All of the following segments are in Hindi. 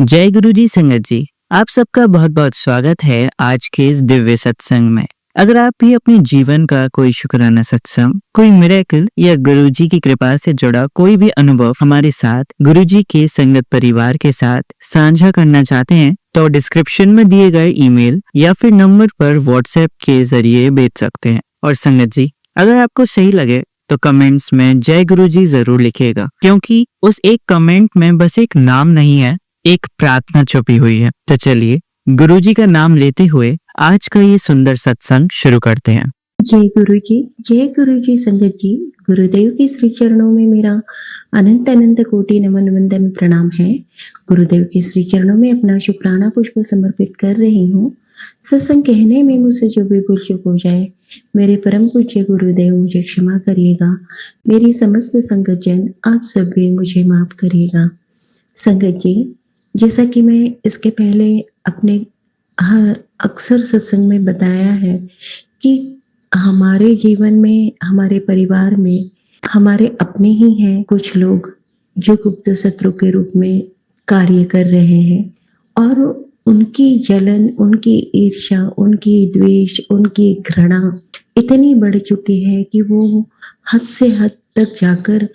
जय गुरु जी संगत जी। आप सबका बहुत बहुत स्वागत है आज के इस दिव्य सत्संग में। अगर आप भी अपने जीवन का कोई शुक्राना सत्संग, कोई मिरेकल या गुरु जी की कृपा से जुड़ा कोई भी अनुभव हमारे साथ गुरु जी के संगत परिवार के साथ साझा करना चाहते हैं तो डिस्क्रिप्शन में दिए गए ईमेल या फिर नंबर पर व्हाट्सएप के जरिए भेज सकते हैं। और संगत जी, अगर आपको सही लगे तो कमेंट्स में जय गुरु जी जरूर लिखिएगा, क्योंकि उस एक कमेंट में बस एक नाम नहीं है, एक प्रार्थना छुपी हुई है। तो चलिए गुरुजी का नाम लेते हुए आज का ये सुंदर सत्संग शुरू करते हैं। जय गुरु जी संगत जी। गुरुदेव के श्री चरणों में मेरा अनंत अनंत कोटि नमन वंदन प्रणाम है। गुरुदेव के श्री चरणों में अपना शुक्राना पुष्प समर्पित कर रही हूँ। सत्संग कहने में मुझसे जो भी भूल चूक हो जाए, मेरे परम पूज्य गुरुदेव मुझे क्षमा करिएगा। मेरी समस्त संगत जन आप सब भी मुझे माफ करिएगा। संगत जी, जैसा कि मैं इसके पहले अपने अक्सर सत्संग में बताया है कि हमारे जीवन में, हमारे परिवार में हमारे अपने ही हैं कुछ लोग जो गुप्त शत्रु के रूप में कार्य कर रहे हैं, और उनकी जलन, उनकी ईर्ष्या, उनकी द्वेष, उनकी घृणा इतनी बढ़ चुकी है कि वो हद से हद तक जाकर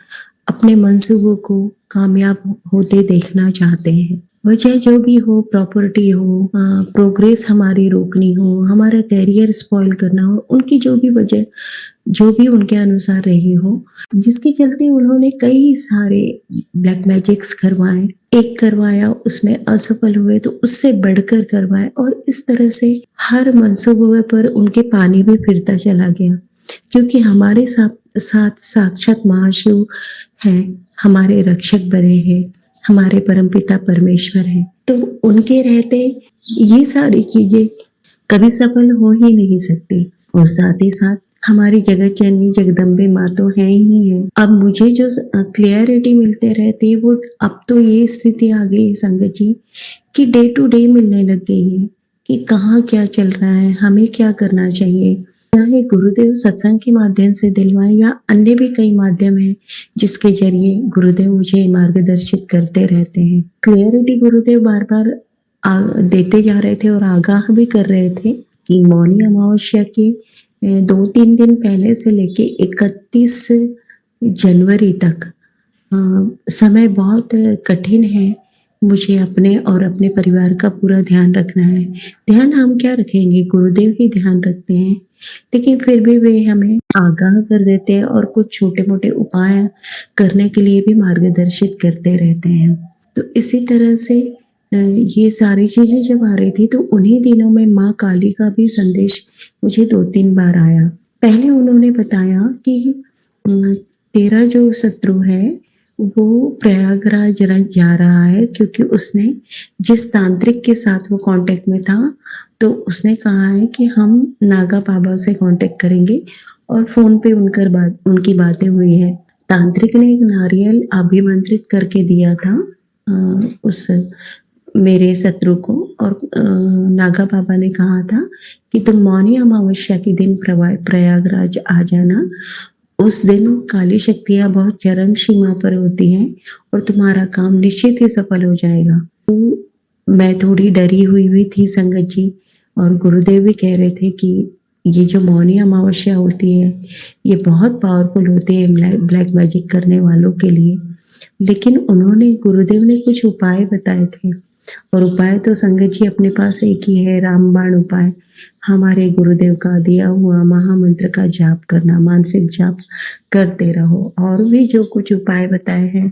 अपने मंसूबों को कामयाब होते देखना चाहते हैं। वजह जो भी हो, प्रॉपर्टी हो, प्रोग्रेस हमारी रोकनी हो, हमारा कैरियर स्पॉइल करना हो, उनकी जो भी वजह, जो भी उनके अनुसार रही हो, जिसके चलते उन्होंने कई सारे ब्लैक मैजिक्स करवाए। एक करवाया, उसमें असफल हुए तो उससे बढ़कर करवाए, और इस तरह से हर मंसूबे पर उनके पानी भी फिरता चला गया। क्योंकि हमारे साथ साक्षात महाशिव हैं, हमारे रक्षक बने हैं, हमारे परमपिता परमेश्वर हैं, तो उनके रहते ये सारी चीजें कभी सफल हो ही नहीं सकती। और साथ ही साथ हमारी जगत जननी जगदम्बे माँ तो है ही है। अब मुझे जो क्लियरिटी मिलते रहती है, वो अब तो ये स्थिति आ गई संगत जी कि डे टू डे मिलने लग गई है कि कहाँ क्या चल रहा है, हमें क्या करना चाहिए। चाहे गुरुदेव सत्संग के माध्यम से दिलवाए या अन्य भी कई माध्यम है जिसके जरिए गुरुदेव मुझे मार्गदर्शित करते रहते हैं। क्लियरिटी गुरुदेव बार बार देते जा रहे थे और आगाह भी कर रहे थे कि मौनी अमावस्या के 2-3 दिन पहले से लेके 31 जनवरी तक समय बहुत कठिन है। मुझे अपने और अपने परिवार का पूरा ध्यान रखना है। ध्यान हम क्या रखेंगे, गुरुदेव ही ध्यान रखते हैं, लेकिन फिर भी वे हमें आगाह कर देते हैं और कुछ छोटे मोटे उपाय करने के लिए भी मार्गदर्शित करते रहते हैं। तो इसी तरह से ये सारी चीजें जब आ रही थी तो उन्हीं दिनों में माँ काली का भी संदेश मुझे 2-3 बार आया। पहले उन्होंने बताया कि तेरा जो शत्रु है वो प्रयागराज जा रहा है, क्योंकि उसने जिस तांत्रिक के साथ वो कांटेक्ट में था तो उसने कहा है कि हम नागा बाबा से कांटेक्ट करेंगे, और फोन पे उनकी बातें हुई है। तांत्रिक ने एक नारियल अभिमंत्रित करके दिया था उस मेरे शत्रु को, और नागा बाबा ने कहा था कि तुम मौनी अमावस्या के दिन प्रयागराज आ जाना। उस दिन काली शक्तियां बहुत चरम सीमा पर होती हैं और तुम्हारा काम निश्चित ही सफल हो जाएगा। तो मैं थोड़ी डरी हुई थी संगत जी, और गुरुदेव भी कह रहे थे कि ये जो मौनी अमावस्या होती है ये बहुत पावरफुल होती है ब्लैक मैजिक करने वालों के लिए। लेकिन गुरुदेव ने कुछ उपाय बताए थे, और उपाय तो संगत जी अपने पास एक ही है, रामबाण उपाय। हमारे गुरुदेव का दिया हुआ महामंत्र का जाप करना, मानसिक जाप करते रहो। और भी जो कुछ उपाय बताए हैं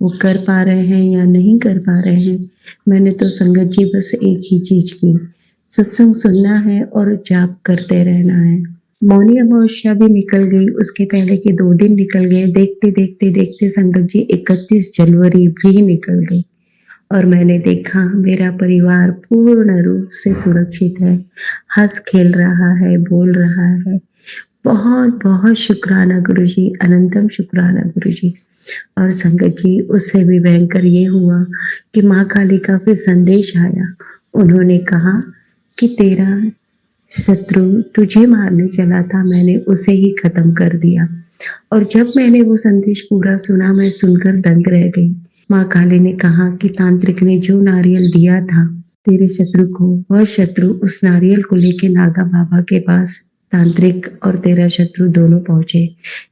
वो कर पा रहे हैं या नहीं कर पा रहे हैं, मैंने तो संगत जी बस एक ही चीज की, सत्संग सुनना है और जाप करते रहना है। मौनी अमावस्या भी निकल गई, उसके पहले के 2 दिन निकल गए। देखते देखते देखते संगत जी 31 जनवरी भी निकल गई, और मैंने देखा मेरा परिवार पूर्ण रूप से सुरक्षित है, हंस खेल रहा है, बोल रहा है। बहुत बहुत शुक्राना गुरुजी, अनंतम शुक्राना गुरुजी। और संगत जी, उससे भी भयंकर ये हुआ कि माँ काली का फिर संदेश आया। उन्होंने कहा कि तेरा शत्रु तुझे मारने चला था, मैंने उसे ही खत्म कर दिया। और जब मैंने वो संदेश पूरा सुना, मैं सुनकर दंग रह गई माँ काली ने कहा कि तांत्रिक ने जो नारियल दिया था तेरे शत्रु को, वह शत्रु उस नारियल को लेके नागा बाबा के पास तांत्रिक और तेरा शत्रु दोनों पहुंचे।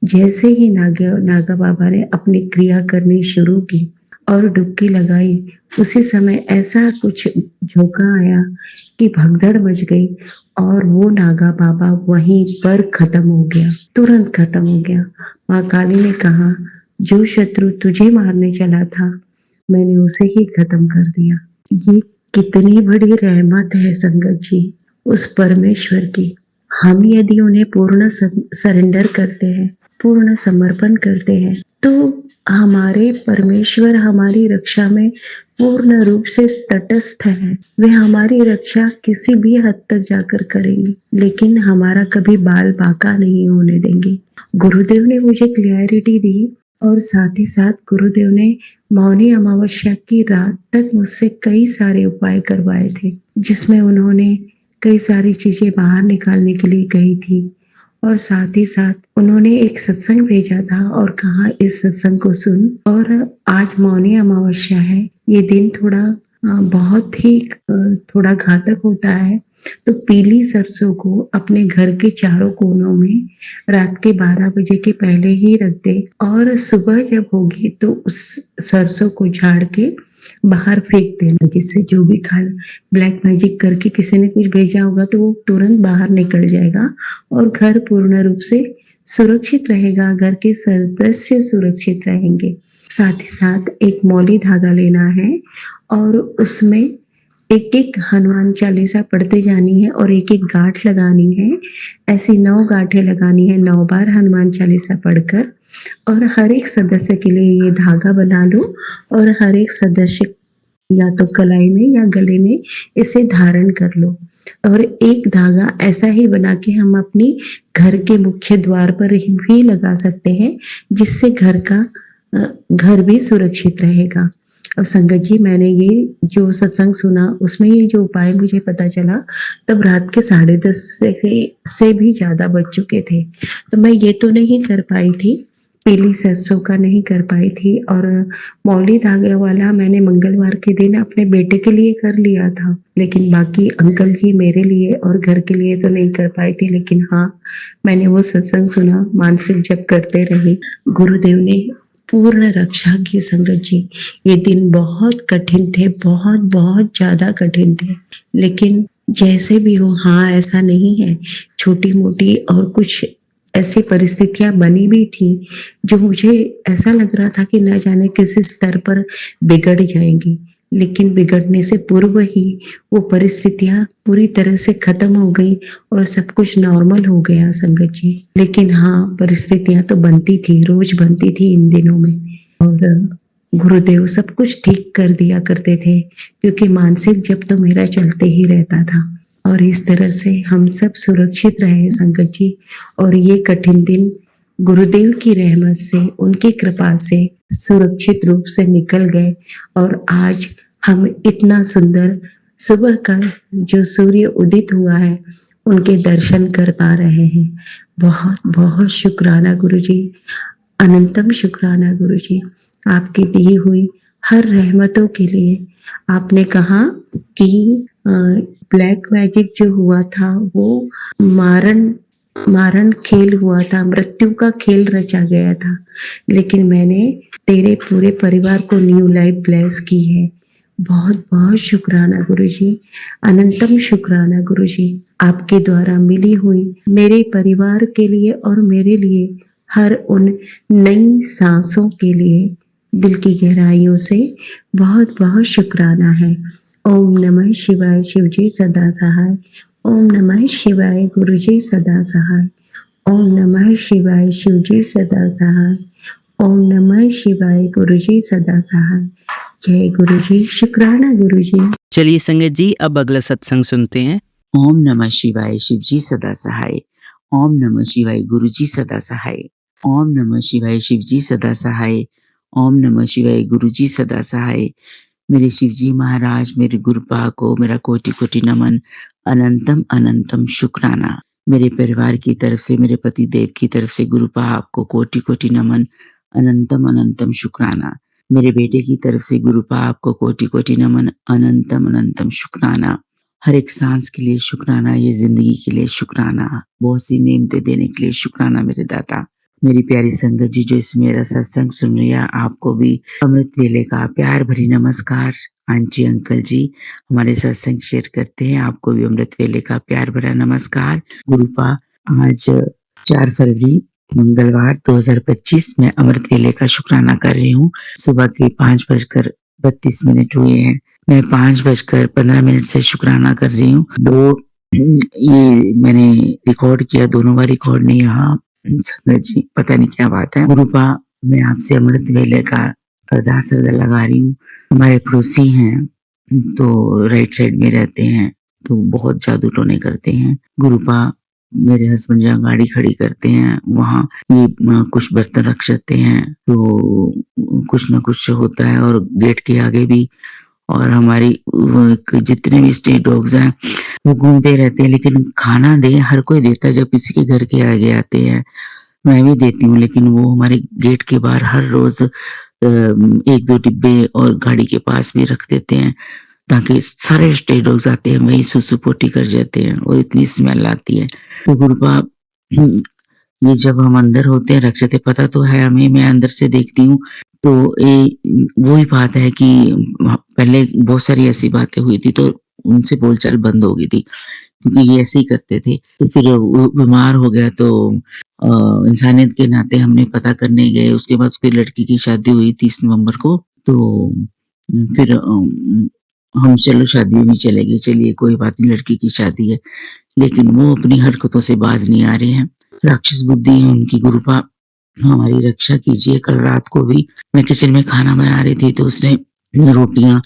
जैसे ही नागा नागा बाबा ने अपनी क्रिया करनी शुरू की और डुबकी लगाई, उसी समय ऐसा कुछ झोंका आया कि भगदड़ मच गई और वो नागा बाबा वहीं पर खत्म हो गया, तुरंत खत्म हो गया। माँ काली ने कहा, जो शत्रु तुझे मारने चला था, मैंने उसे ही खत्म कर दिया। ये कितनी बड़ी रहमत है संगत जी उस परमेश्वर की। हम यदि उन्हें पूर्ण सरेंडर करते हैं, पूर्ण समर्पण करते हैं, तो हमारे परमेश्वर हमारी रक्षा में पूर्ण रूप से तटस्थ है। वे हमारी रक्षा किसी भी हद तक जाकर करेंगे, लेकिन हमारा कभी बाल बांका नहीं होने देंगे। गुरुदेव ने मुझे क्लैरिटी दी और साथ ही साथ गुरुदेव ने मौनी अमावस्या की रात तक मुझसे कई सारे उपाय करवाए थे, जिसमें उन्होंने कई सारी चीजें बाहर निकालने के लिए कही थी और साथ ही साथ उन्होंने एक सत्संग भेजा था और कहा इस सत्संग को सुन। और आज मौनी अमावस्या है, ये दिन थोड़ा बहुत ही थोड़ा घातक होता है, तो पीली सरसों को अपने घर के चारों कोनों में रात के 12 बजे के पहले ही रख दे और सुबह जब होगी तो उस सरसों को झाड़ के बाहर फेंक देना, जिससे जो भी ब्लैक मैजिक करके किसी ने कुछ भेजा होगा तो वो तुरंत बाहर निकल जाएगा और घर पूर्ण रूप से सुरक्षित रहेगा, घर के सदस्य सुरक्षित रहेंगे। साथ ही साथ एक मौली धागा लेना है और उसमें एक एक हनुमान चालीसा पढ़ते जानी है और एक एक गांठ लगानी है। ऐसी 9 गांठें लगानी है 9 बार हनुमान चालीसा पढ़कर। और हर एक सदस्य के लिए ये धागा बना लो और हर एक सदस्य या तो कलाई में या गले में इसे धारण कर लो। और एक धागा ऐसा ही बना के हम अपनी घर के मुख्य द्वार पर भी लगा सकते हैं, जिससे घर भी सुरक्षित रहेगा। और संगत जी, मैंने ये जो सत्संग सुना उसमें ये जो उपाय मुझे पता चला, तब रात के 10:30 से भी ज्यादा बज चुके थे। तो मैं ये तो नहीं कर पाई थी, पीली सरसों का नहीं कर पाई थी, और मौली धागे वाला मैंने मंगलवार के दिन अपने बेटे के लिए कर लिया था, लेकिन बाकी अंकल जी मेरे लिए और घर के लिए तो नहीं कर पाई थी। लेकिन हाँ, मैंने वो सत्संग सुना, मानसिक जप करते रही, गुरुदेव ने पूर्ण रक्षा की। संगत जी, ये दिन बहुत कठिन थे, बहुत बहुत ज्यादा कठिन थे, लेकिन जैसे भी हो, हाँ ऐसा नहीं है, छोटी मोटी और कुछ ऐसी परिस्थितियां बनी भी थी जो मुझे ऐसा लग रहा था कि न जाने किस स्तर पर बिगड़ जाएंगी, लेकिन बिगड़ने से पूर्व ही वो परिस्थितियां पूरी तरह से खत्म हो गई और सब कुछ नॉर्मल हो गया संगत जी। लेकिन हाँ, परिस्थितियां तो बनती थी, रोज बनती थी इन दिनों में, और गुरुदेव सब कुछ ठीक कर दिया करते थे, क्योंकि मानसिक जप तो मेरा चलते ही रहता था। और इस तरह से हम सब सुरक्षित रहे संगत जी। और ये कठिन दिन गुरुदेव की रहमत से, उनकी कृपा से सुरक्षित रूप से निकल गए, और आज हम इतना सुंदर सुबह का जो सूर्य उदित हुआ है उनके दर्शन कर पा रहे हैं। बहुत बहुत शुक्राना गुरुजी, अनंतम शुक्राना गुरुजी, आपकी दी हुई हर रहमतों के लिए। आपने कहा कि ब्लैक मैजिक जो हुआ था वो मारण खेल हुआ था, मृत्यु का खेल रचा गया था, लेकिन मैंने तेरे पूरे परिवार को न्यू लाइफ ब्लेस की है। बहुत बहुत शुक्राना गुरुजी, अनंतम शुक्राना गुरुजी, आपके द्वारा मिली हुई मेरे परिवार के लिए और मेरे लिए हर उन नई सांसों के लिए दिल की गहराइयों से बहुत बहुत शुक्राना है। ओम नमः शिवाय, शिवजी सदा सहाय। ओम नमः शिवाय, गुरुजी सदा सहाय। ओम नमः शिवाय, शिवजी सदा सहाय। ओम नमः शिवाय, गुरुजी सदा सहाय। जय गुरुजी, शुक्राना गुरुजी। चलिए संगत जी, अब अगला सत्संग सुनते हैं। ओम नमः शिवाय, शिवजी सदा सहाय। ओम नमः शिवाय, गुरुजी सदा सहाय। ओम नमः शिवाय, शिवजी सदा सहाय। ओम नमः शिवाय, गुरुजी सदा सहाय। मेरे शिवजी महाराज, मेरे गुरुपा को मेरा कोटि कोटि नमन, अनंतम अनंतम शुक्राना। मेरे परिवार की तरफ से, मेरे पति देव की तरफ से गुरुपा आपको कोटि कोटि नमन, अनंतम अनंतम शुक्राना। मेरे बेटे की तरफ से गुरुपा आपको कोटि-कोटि नमन, अनंतम अनंतम शुक्राना। हर एक साँस के लिए शुक्राना, ये ज़िंदगी के लिए शुक्राना, बहुत सी नेमतें देने के लिए शुक्राना मेरे दाता। मेरी प्यारी संगत जी जो इस मेरा सत्संग सुन रही है, आपको भी अमृत वेले का प्यार भरी नमस्कार। आंटी, अंकल जी हमारे सत्संग शेयर करते हैं, आपको भी अमृत वेले का प्यार भरा नमस्कार। गुरुपा आज 4 फरवरी मंगलवार 2025 मैं अमृत वेले का शुक्राना कर रही हूँ। सुबह के 5:32 हुए हैं। मैं 5:15 से शुक्राना कर रही हूँ। 2 ये मैंने रिकॉर्ड किया, दोनों बार रिकॉर्ड नहीं यहाँ संगत जी पता नहीं क्या बात है। गुरुपा मैं आपसे अमृत वेले का अरदास लगा रही हूँ। हमारे पड़ोसी हैं तो राइट साइड में रहते हैं, तो बहुत जादू टोने करते हैं। गुरुपा मेरे हस्बैंड जहाँ गाड़ी खड़ी करते हैं वहाँ ये कुछ बर्तन रख सकते हैं, तो कुछ ना कुछ होता है। और गेट के आगे भी, और हमारी जितने भी स्ट्रीट डॉग्स हैं वो घूमते रहते हैं, लेकिन खाना दे हर कोई देता है। जब किसी के घर के आगे आते हैं मैं भी देती हूँ, लेकिन वो हमारे गेट के बाहर हर रोज 1-2 डिब्बे और गाड़ी के पास भी रख देते हैं, ताकि सारे स्ट्रीट डॉग्स आते हैं वही सुसु पोटी कर जाते हैं और इतनी स्मेल आती है। तो गुरुपा ये जब हम अंदर होते हैं रक्षते पता तो है हमें, मैं अंदर से देखती हूँ तो ये वही बात है कि पहले बहुत सारी ऐसी बातें हुई थी तो उनसे बोलचाल बंद हो गई थी, क्योंकि ये ऐसे ही करते थे। तो फिर वो बीमार हो गया तो इंसानियत के नाते हमने पता करने गए। उसके बाद उसकी लड़की की शादी हुई 30 नवंबर को, तो फिर हम चलो शादी में भी चले गए, चलिए कोई बात नहीं, लड़की की शादी है। लेकिन वो अपनी हरकतों से बाज नहीं आ रहे हैं, राक्षस बुद्धि है उनकी। गुरुपा हमारी रक्षा कीजिए। कल रात को भी मैं किचन में खाना बना रही थी तो उसने रोटियां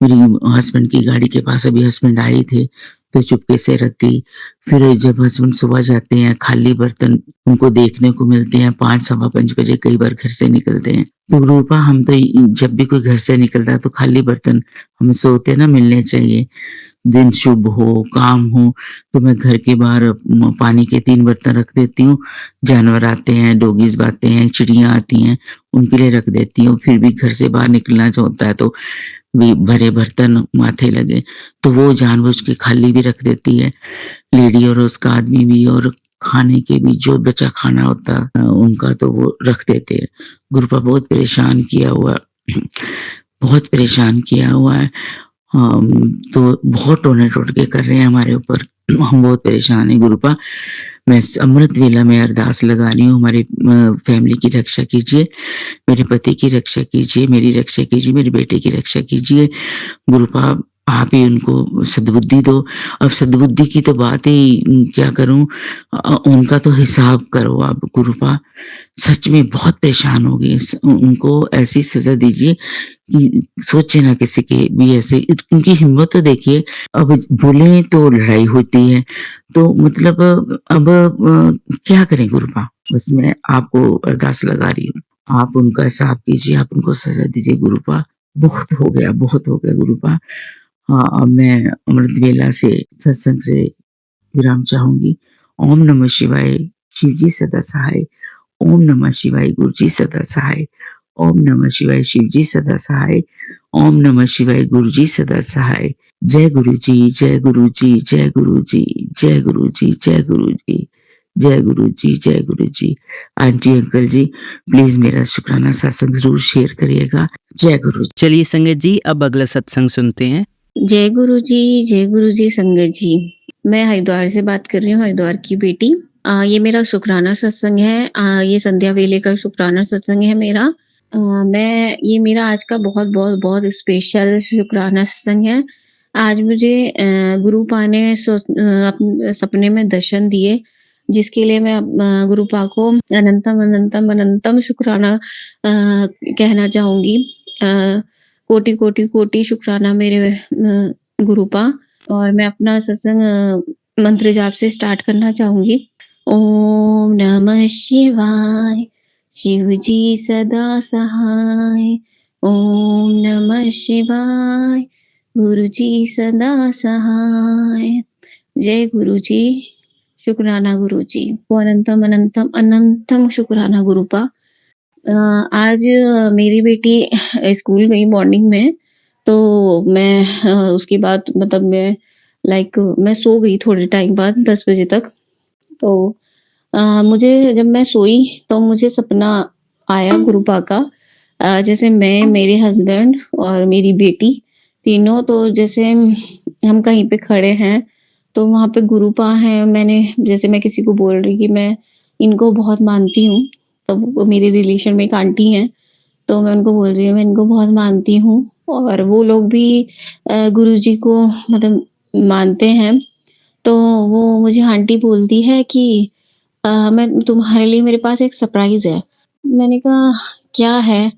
मेरी हस्बैंड की गाड़ी के पास, अभी हस्बैंड आए थे तो चुपके से रख दी। फिर जब हस्बैंड सुबह जाते हैं खाली बर्तन उनको देखने को मिलते हैं, 5 सवा 5 बजे कई बार घर से निकलते हैं। तो रूपा हम तो जब भी कोई घर से निकलता है तो खाली बर्तन हमें सोते ना मिलने चाहिए। दिन शुभ हो, काम हो, तो मैं घर के बाहर पानी के 3 बर्तन रख देती हूँ। जानवर आते हैं, डॉगीज़ आते हैं, चिड़ियाँ आती हैं, उनके लिए रख देती हूँ। फिर भी घर से बाहर निकलना जो होता है तो भी भरे बर्तन माथे लगे, तो वो जानबूझ के खाली भी रख देती है, लेडी और उसका आदमी भी। और खाने के भी जो बचा खाना होता उनका तो वो रख देते हैं। गुरुपा बहुत परेशान किया हुआ बहुत परेशान किया हुआ है। तो बहुत टोने-टोटके कर रहे हैं हमारे ऊपर। हम बहुत परेशान हैं गुरुपा। मैं अमृत वेला में अरदास लगा रही हूँ, हमारी फैमिली की रक्षा कीजिए, मेरे पति की रक्षा कीजिए, मेरी रक्षा कीजिए, मेरे बेटे की रक्षा कीजिए। गुरुपा आप ही उनको सद्बुद्धि दो। अब सद्बुद्धि की तो बात ही क्या करूँ, उनका तो हिसाब करो आप गुरुपा। सच में बहुत परेशान हो गए। उनको ऐसी सज़ा दीजिए कि सोचे ना किसी के भी ऐसे। उनकी हिम्मत तो देखिए, अब बोले तो लड़ाई होती है, तो मतलब अब क्या करें गुरुपा? बस मैं आपको अरदास लगा रही हूँ। आप उनका हिसाब कीजिए, आप उनको सज़ा दीजिए गुरुपा। बहुत हो गया गुरुपा। हाँ, अब मैं अमृत वेला से सत्संग से विराम चाहूँगी। ओम नमः शिवाय, शिव जी सदा सहाय। ओम नमः शिवाय, गुरु जी सदा सहाय। ओम नमः शिवाय, शिव जी सदा सहाय। ओम नमः शिवाय, गुरु जी सदा सहाय। जय गुरु जी, जय गुरु जी, जय गुरु जी, जय गुरु जी, जय गुरु जी, जय गुरु जी, जय गुरु जी। आंटी, अंकल जी प्लीज़ मेरा शुक्राना सत्संग ज़रूर शेयर करिएगा। जय गुरु जी। चलिए संगत जी, अब अगला सत्संग सुनते हैं। जय गुरु जी संगत जी। मैं हरिद्वार से बात कर रही हूँ, हरिद्वार की बेटी। ये मेरा शुक्राना सत्संग है। ये संध्या वेले का शुक्राना सत्संग है मेरा। ये मेरा आज का बहुत बहुत बहुत स्पेशल शुक्राना सत्संग है। आज मुझे गुरुपा ने सपने में दर्शन दिए, जिसके लिए मैं गुरुपा को अनंतम अनंतम अनंतम शुक्राना कहना चाहूँगी। कोटि कोटि कोटि शुक्राना मेरे गुरुपा। और मैं अपना सत्संग मंत्र जाप से स्टार्ट करना चाहूँगी। ओम नमः शिवाय, शिव जी सदा सहाय। ओम नमः शिवाय, गुरु जी सदा सहाय। जय गुरु जी, शुक्राना गुरु जी को अनंतम अनंतम अनंतम शुक्राना गुरुपा। आज मेरी बेटी स्कूल गई मॉर्निंग में, तो मैं उसके बाद मतलब मैं सो गई थोड़े टाइम बाद 10 बजे तक। तो मुझे जब मैं सोई तो मुझे सपना आया गुरुपा का। जैसे मैं, मेरे हस्बैंड और मेरी बेटी तीनों तो जैसे हम कहीं पे खड़े हैं, तो वहाँ पे गुरुपा हैं। जैसे मैं किसी को बोल रही कि मैं इनको बहुत मानती हूँ, तो वो मेरे रिलेशन में एक आंटी हैं, तो मैं उनको बोल रही हूँ मैं इनको बहुत मानती हूँ और वो लोग भी गुरुजी को मतलब मानते हैं। तो वो मुझे आंटी बोलती है कि मैं तुम्हारे लिए मेरे पास एक सरप्राइज़ है। मैंने कहा क्या है?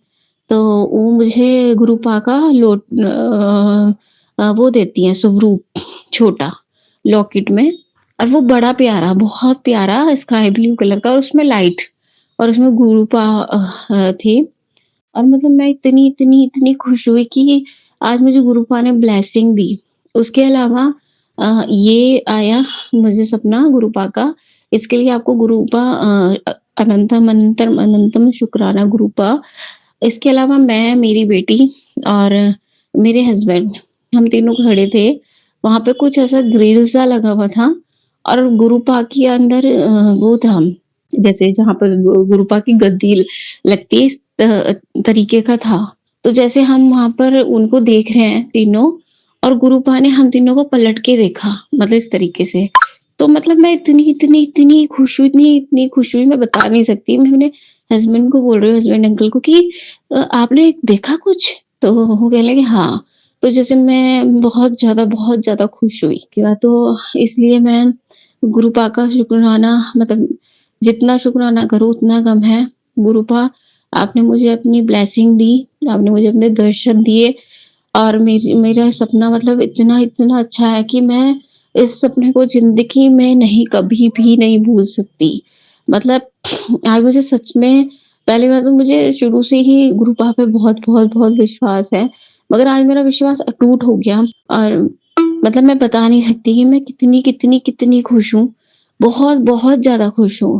तो वो मुझे गुरुपा का वो देती हैं स्वरूप छोटा लॉकेट में, और वो बड़ा प्यारा, बहुत प्यारा स्काई ब्लू कलर का और उसमें लाइट और उसमें गुरुपा थे। और मतलब मैं इतनी, इतनी, इतनी खुश हुई कि आज मुझे गुरुपा ने ब्लेसिंग दी। उसके अलावा ये आया मुझे सपना गुरुपा का, इसके लिए आपको गुरुपा अनंतम, अनंतम, अनंतम शुक्राना गुरुपा। इसके अलावा मैं, मेरी बेटी और मेरे हस्बैंड, हम तीनों खड़े थे। वहाँ पे कुछ ऐसा ग्रिल सा लगा हुआ था और गुरुपा के अंदर वो था, जैसे जहाँ पर गुरुपा की गद्दी लगती है, इस तरीके का था। तो जैसे हम वहाँ पर उनको देख रहे हैं तीनों, और गुरुपा ने हम तीनों को पलट के देखा, मतलब इस तरीके से। तो मतलब मैं इतनी, इतनी, इतनी खुश हुई, इतनी, इतनी खुश हुई, मैं बता नहीं सकती। मैं अपने हस्बैंड को बोल रही हूँ, हस्बैंड अंकल को कि आपने देखा कुछ? तो वो कहने लगे हाँ। तो जैसे मैं बहुत ज़्यादा खुश हुई। क्या तो इसलिए मैं गुरुपा का शुकराना मतलब जितना शुकराना करूँ उतना कम है। गुरुपा, आपने मुझे अपनी ब्लेसिंग दी, आपने मुझे अपने दर्शन दिए और मेरा सपना मतलब इतना, इतना अच्छा है कि मैं इस सपने को ज़िंदगी में नहीं, कभी भी नहीं भूल सकती। मतलब आज मुझे सच में, पहली बात तो मुझे शुरू से ही गुरुपा पे बहुत, बहुत, बहुत विश्वास है, मगर आज मेरा विश्वास अटूट हो गया और मतलब मैं बता नहीं सकती कि मैं कितनी, कितनी, कितनी खुश हूँ। बहुत, बहुत ज़्यादा खुश हूँ।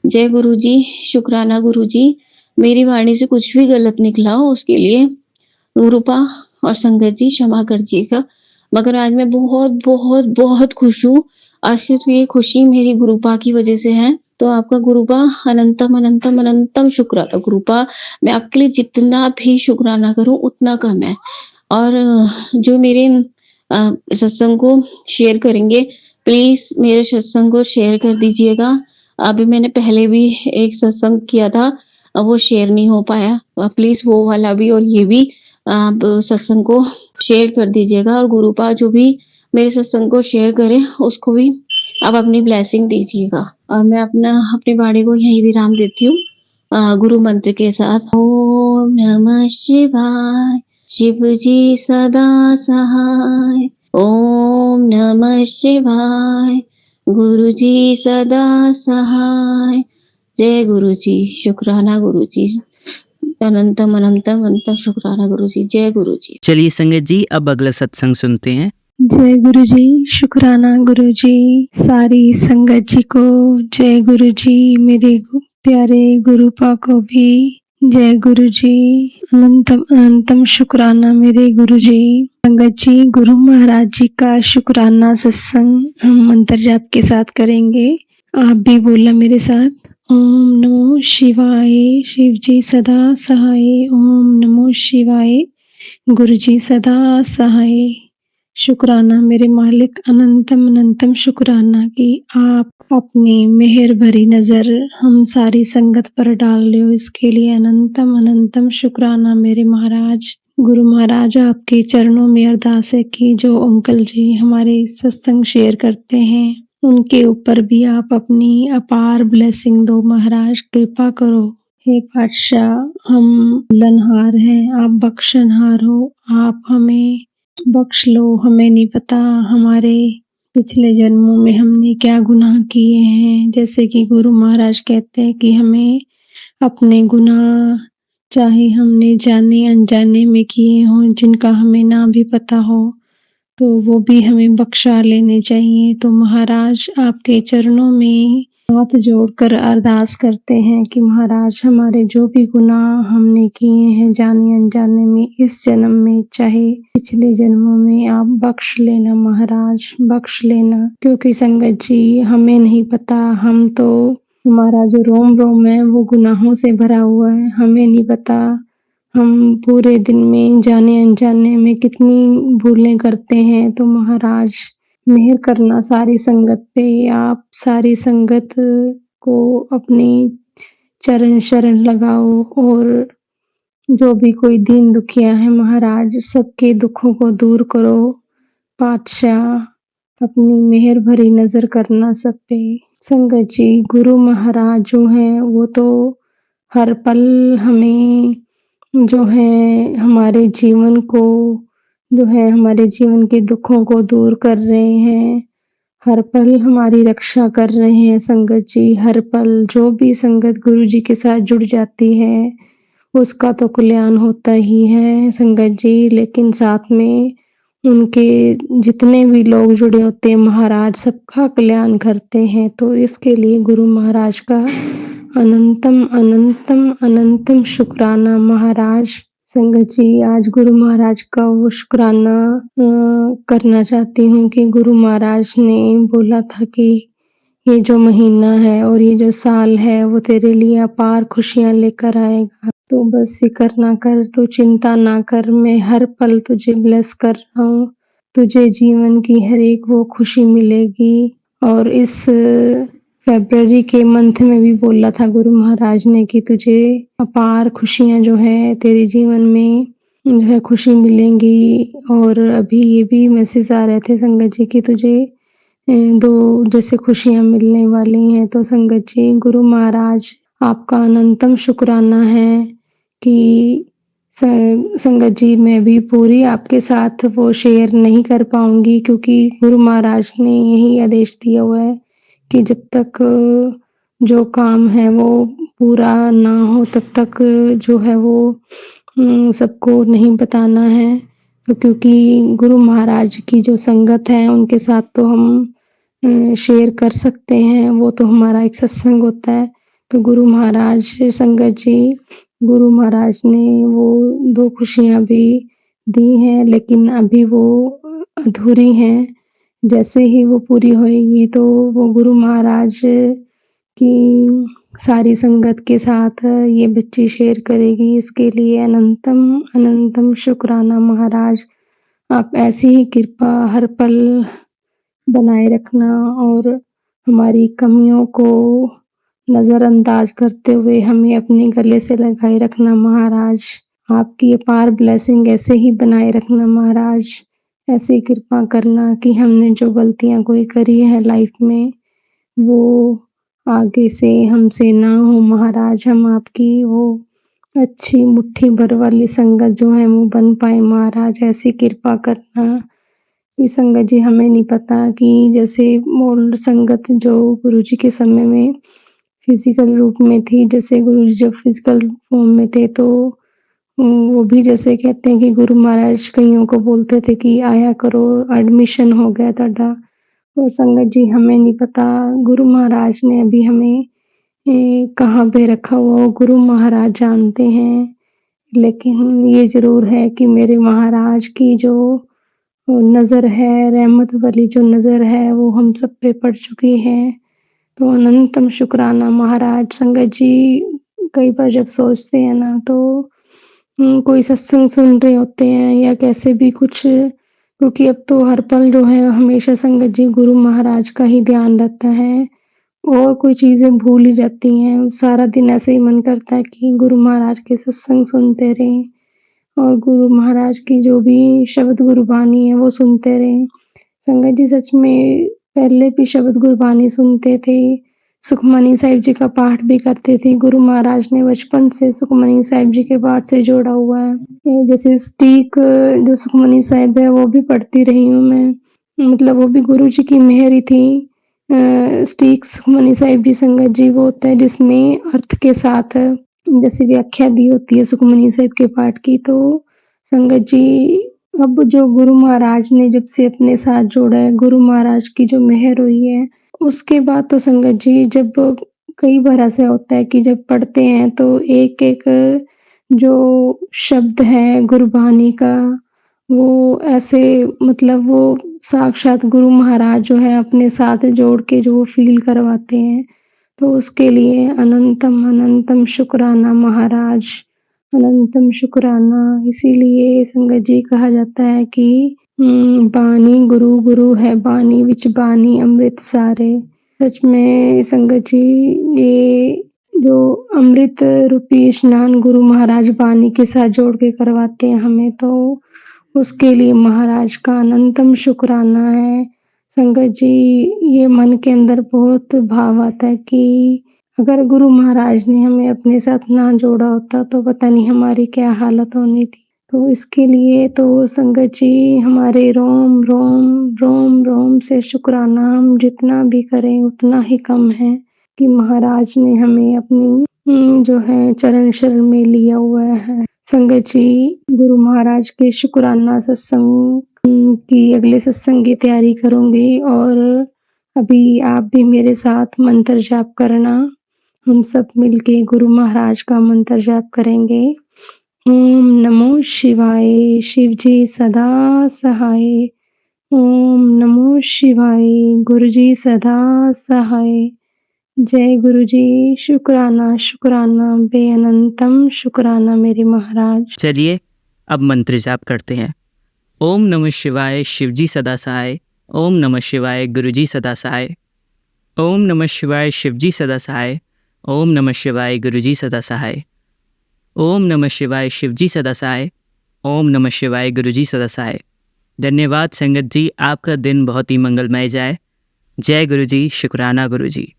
जय गुरुजी, शुक्राना गुरुजी। मेरी वाणी से कुछ भी गलत निकला हो उसके लिए गुरुपा और संगत जी क्षमा करिएगा। मगर आज मैं बहुत, बहुत, बहुत खुश हूँ। आज सिर्फ़ ये खुशी मेरी गुरुपा की वज़ह से है। तो आपका गुरुपा अनंतम, अनंतम, अनंतम शुक्राना गुरुपा। मैं आपके लिए जितना भी शुकराना करूँ उतना कम है। और जो मेरे सत्संग को शेयर करेंगे, प्लीज़ मेरे सत्संग को शेयर कर दीजिएगा। अभी मैंने पहले भी एक सत्संग किया था, वो शेयर नहीं हो पाया। प्लीज़ वो वाला भी और ये भी आप सत्संग को शेयर कर दीजिएगा और गुरुपा जो भी मेरे सत्संग को शेयर करे, उसको भी आप अपनी ब्लेसिंग दीजिएगा। और मैं अपनी वाणी को यहीं विराम देती हूँ गुरु मंत्र के साथ। ओम नमः शिवाय, शिव जी सदा सहाय। ओम नमः शिवाय, गुरु जी सदा सहाय। जय गुरु जी, शुक्राना गुरु जी। अनंतम, अनंतम, अनंतम शुक्राना गुरु जी। जय गुरु जी। चलिए संगत जी, अब अगला सत्संग सुनते हैं। जय गुरु जी, शुक्राना गुरु जी, सारी संगत जी को जय गुरु जी, मेरे प्यारे गुरुपा को भी जय गुरु जी। अनंतम, अनंतम शुक्राना मेरे गुरु जी। संगत जी, गुरु महाराज जी का शुक्राना सत्संग हम मंत्र जाप के साथ करेंगे। आप भी बोला मेरे साथ। ओम नमो शिवाय, शिव जी सदा सहाय। ओम नमो शिवाय, गुरु जी सदा सहाय। शुक्राना मेरे मालिक, अनंतम, अनंतम शुक्राना कि आप अपनी मेहर भरी नजर हम सारी संगत पर डाल रहे हो, इसके लिए अनंतम, अनंतम शुक्राना मेरे महाराज। गुरु महाराज, आपके चरणों में अरदास है कि जो अंकल जी हमारे सत्संग शेयर करते हैं, उनके ऊपर भी आप अपनी अपार ब्लेसिंग दो महाराज, कृपा करो। हे पातशाह, हम भूलनहार हैं, आप बख्शनहार हो, आप हमें बख्श लो। हमें नहीं पता हमारे पिछले जन्मों में हमने क्या गुनाह किए हैं। जैसे कि गुरु महाराज कहते हैं कि हमें अपने गुनाह, चाहे हमने जाने अनजाने में किए हों, जिनका हमें ना भी पता हो, तो वो भी हमें बख्शा लेने चाहिए। तो महाराज, आपके चरणों में हाथ जोड़कर अरदास करते हैं कि महाराज हमारे जो भी गुनाह हमने किए हैं जाने अनजाने में, इस जन्म में चाहे पिछले जन्मों में, आप बख्श लेना महाराज, बख्श लेना। क्योंकि संगत जी हमें नहीं पता, हम तो हमारा जो रोम रोम है वो गुनाहों से भरा हुआ है, हमें नहीं पता हम पूरे दिन में जाने अनजाने में कितनी भूलें करते हैं। तो महाराज मेहर करना सारी संगत पे, आप सारी संगत को अपनी चरण शरण लगाओ और जो भी कोई दीन दुखिया है महाराज सबके दुखों को दूर करो। पातशाह अपनी मेहर भरी नजर करना सब पे। संगत जी गुरु महाराज जो हैं वो तो हर पल हमें जो है हमारे जीवन को जो है हमारे जीवन के दुखों को दूर कर रहे हैं, हर पल हमारी रक्षा कर रहे हैं। संगत जी हर पल जो भी संगत गुरु जी के साथ जुड़ जाती है उसका तो कल्याण होता ही है संगत जी, लेकिन साथ में उनके जितने भी लोग जुड़े होते हैं महाराज सबका कल्याण करते हैं। तो इसके लिए गुरु महाराज का अनंतम अनंतम अनंतम शुक्राना महाराज। संगत जी आज गुरु महाराज का वो शुक्राना करना चाहती हूँ कि गुरु महाराज ने बोला था कि ये जो महीना है और ये जो साल है वो तेरे लिए अपार खुशियाँ लेकर आएगा। तो बस फिक्र ना कर, तो चिंता ना कर, मैं हर पल तुझे ब्लेस कर रहा हूँ, तुझे जीवन की हर एक वो खुशी मिलेगी। और इस फरवरी के मंथ में भी बोला था गुरु महाराज ने कि तुझे अपार खुशियाँ जो है तेरे जीवन में जो है खुशी मिलेंगी। और अभी ये भी मैसेज आ रहे थे संगत जी कि तुझे 2 जैसे खुशियाँ मिलने वाली हैं। तो संगत जी गुरु महाराज आपका अनंतम शुक्राना है कि संगत जी मैं भी पूरी आपके साथ वो शेयर नहीं कर पाऊँगी, क्योंकि गुरु महाराज ने यही आदेश दिया हुआ है कि जब तक जो काम है वो पूरा ना हो तब तक जो है वो सबको नहीं बताना है। तो क्योंकि गुरु महाराज की जो संगत है उनके साथ तो हम शेयर कर सकते हैं, वो तो हमारा एक सत्संग होता है। तो गुरु महाराज संगत जी गुरु महाराज ने वो 2 खुशियाँ भी दी हैं, लेकिन अभी वो अधूरी हैं। जैसे ही वो पूरी होएगी तो वो गुरु महाराज की सारी संगत के साथ ये बच्ची शेयर करेगी। इसके लिए अनंतम अनंतम शुक्राना महाराज। आप ऐसी ही कृपा हर पल बनाए रखना और हमारी कमियों को नज़रअंदाज करते हुए हमें अपने गले से लगाए रखना महाराज। आपकी अपार ब्लेसिंग ऐसे ही बनाए रखना महाराज। ऐसी कृपा करना कि हमने जो गलतियाँ कोई करी है लाइफ में वो आगे से हमसे ना हो महाराज। हम आपकी वो अच्छी मुट्ठी भर वाली संगत जो है वो बन पाए महाराज, ऐसी कृपा करना। ये संगत जी हमें नहीं पता कि जैसे ओल्ड संगत जो गुरुजी के समय में फिजिकल रूप में थी, जैसे गुरुजी जब फिजिकल फॉर्म में थे तो वो भी जैसे कहते हैं कि गुरु महाराज कईयों को बोलते थे कि आया करो, एडमिशन हो गया ਤੁਹਾਡਾ। और संगत जी हमें नहीं पता गुरु महाराज ने अभी हमें कहाँ पे रखा हुआ वो गुरु महाराज जानते हैं। लेकिन ये ज़रूर है कि मेरे महाराज की जो नज़र है, रहमत वाली जो नज़र है वो हम सब पे पड़ चुकी है। तो अनंतम शुक्राना महाराज। संगत जी कई बार जब सोचते हैं ना तो कोई सत्संग सुन रहे होते हैं या कैसे भी कुछ, क्योंकि अब तो हर पल जो है हमेशा संगत जी गुरु महाराज का ही ध्यान रहता है और कोई चीज़ें भूल ही जाती हैं। सारा दिन ऐसे ही मन करता है कि गुरु महाराज के सत्संग सुनते रहें और गुरु महाराज की जो भी शब्द गुरबानी है वो सुनते रहें। संगत जी सच में पहले भी शब्द गुरबानी सुनते थे, सुखमनी साहिब जी का पाठ भी करते थे। गुरु महाराज ने बचपन से सुखमनी साहिब जी के पाठ से जोड़ा हुआ है। ये जैसे स्टीक जो सुखमनी साहिब है वो भी पढ़ती रही हूँ मैं, मतलब वो भी गुरु जी की मेहर ही थी। स्टीक सुखमनी साहिब जी संगत जी वो होता है जिसमें अर्थ के साथ जैसे व्याख्या दी होती है सुखमनी साहिब के पाठ की। तो संगत जी अब जो गुरु महाराज ने जब से अपने साथ जोड़ा है, गुरु महाराज की जो मेहर हुई है उसके बाद तो संगत जी जब कई बार ऐसा होता है कि जब पढ़ते हैं तो एक-एक जो शब्द है गुरबानी का, वो ऐसे मतलब वो साक्षात गुरु महाराज जो है अपने साथ जोड़ के जो फ़ील करवाते हैं। तो उसके लिए अनंतम अनंतम शुक्राना महाराज, अनंतम शुक्राना। इसीलिए संगत जी कहा जाता है कि बानी गुरु गुरु है बानी विच बानी अमृत सारे। सच में संगत जी ये जो अमृत रूपी स्नान गुरु महाराज बानी के साथ जोड़ के करवाते हैं हमें, तो उसके लिए महाराज का अनंतम शुक्राना है। संगत जी ये मन के अंदर बहुत भाव आता है कि अगर गुरु महाराज ने हमें अपने साथ ना जोड़ा होता तो पता नहीं हमारी क्या हालत होनी थी। तो इसके लिए तो संगत जी हमारे रोम रोम रोम रोम से शुक्राना हम जितना भी करें उतना ही कम है कि महाराज ने हमें अपनी जो है चरण शरण में लिया हुआ है। संगत जी गुरु महाराज के शुक्राना सत्संग की अगले सत्संग की तैयारी करूँगी और अभी आप भी मेरे साथ मंत्र जाप करना। हम सब मिलके गुरु महाराज का मंत्र जाप करेंगे। ओम नमो शिवाय शिव जी सदा सहाय। ओम नमो शिवाय गुरु जी सदा सहाय। जय गुरु जी। शुक्राना शुक्राना बेअनंतम शुक्राना मेरे महाराज। चलिए अब मंत्र जाप करते हैं। ओम नमः शिवाय शिवजी सदा सहाय। ओम नमः शिवाय गुरुजी सदा सहाय। ओम नमः शिवाय शिवजी सदा सहाय। ओम नमः शिवाय गुरुजी सदा सहाय। ओम नमः शिवाय शिवजी सदा सहाय। ओम नमः शिवाय गुरुजी सदा सहाय। धन्यवाद संगत जी, आपका दिन बहुत ही मंगलमय जाए। जय गुरुजी। शुक्राना गुरुजी।